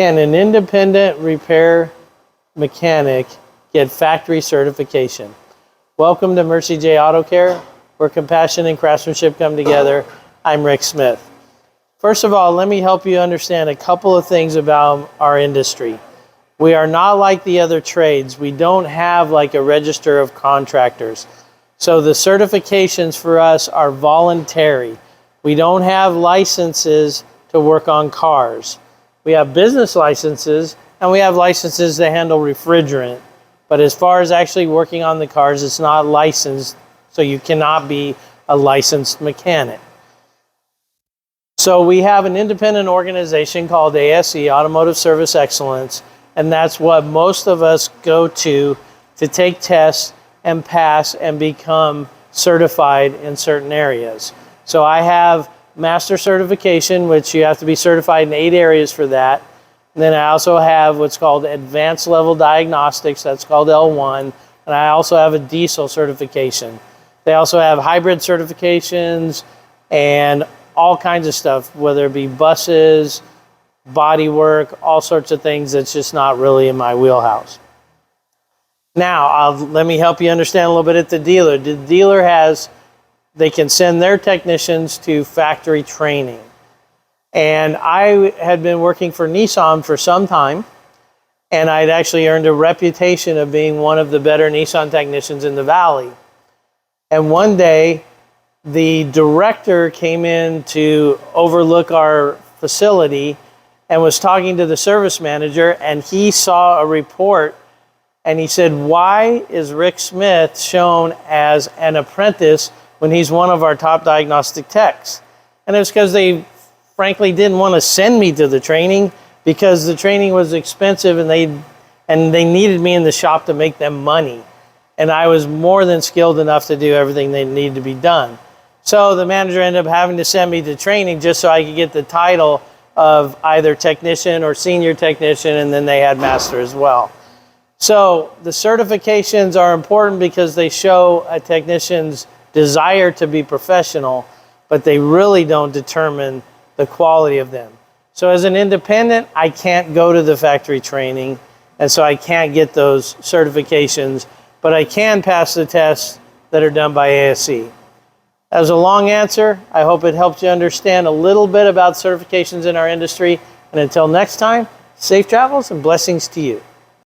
Can an independent repair mechanic get factory certification? Welcome to Mercie J Auto Care, where compassion and craftsmanship come together. I'm Rick Smith. First of all, let me help you understand a couple of things about our industry. We are not like the other trades. We don't have like a register of contractors. So the certifications for us are voluntary. We don't have licenses to work on cars. We have business licenses and we have licenses to handle refrigerant. But as far as actually working on the cars, it's not licensed, so you cannot be a licensed mechanic. So we have an independent organization called ASE, Automotive Service Excellence, and that's what most of us go to take tests and pass and become certified in certain areas. So I have master certification, which you have to be certified in 8 areas for that. And then I also have what's called advanced level diagnostics, that's called L1, and I also have a diesel certification. They also have hybrid certifications and all kinds of stuff, whether it be buses, body work, all sorts of things that's just not really in my wheelhouse. Now, let me help you understand a little bit at the dealer. The dealer they can send their technicians to factory training. And I had been working for Nissan for some time, and I'd actually earned a reputation of being one of the better Nissan technicians in the valley. And one day, the director came in to overlook our facility and was talking to the service manager, and he saw a report and he said, "Why is Rick Smith shown as an apprentice when he's one of our top diagnostic techs?" And it was because they frankly didn't want to send me to the training because the training was expensive and they needed me in the shop to make them money. And I was more than skilled enough to do everything that needed to be done. So the manager ended up having to send me to training just so I could get the title of either technician or senior technician, and then they had master as well. So the certifications are important because they show a technician's desire to be professional, but they really don't determine the quality of them. So as an independent, I can't go to the factory training, and so I can't get those certifications, but I can pass the tests that are done by ASE. That was a long answer. I hope it helped you understand a little bit about certifications in our industry. And until next time, safe travels and blessings to you.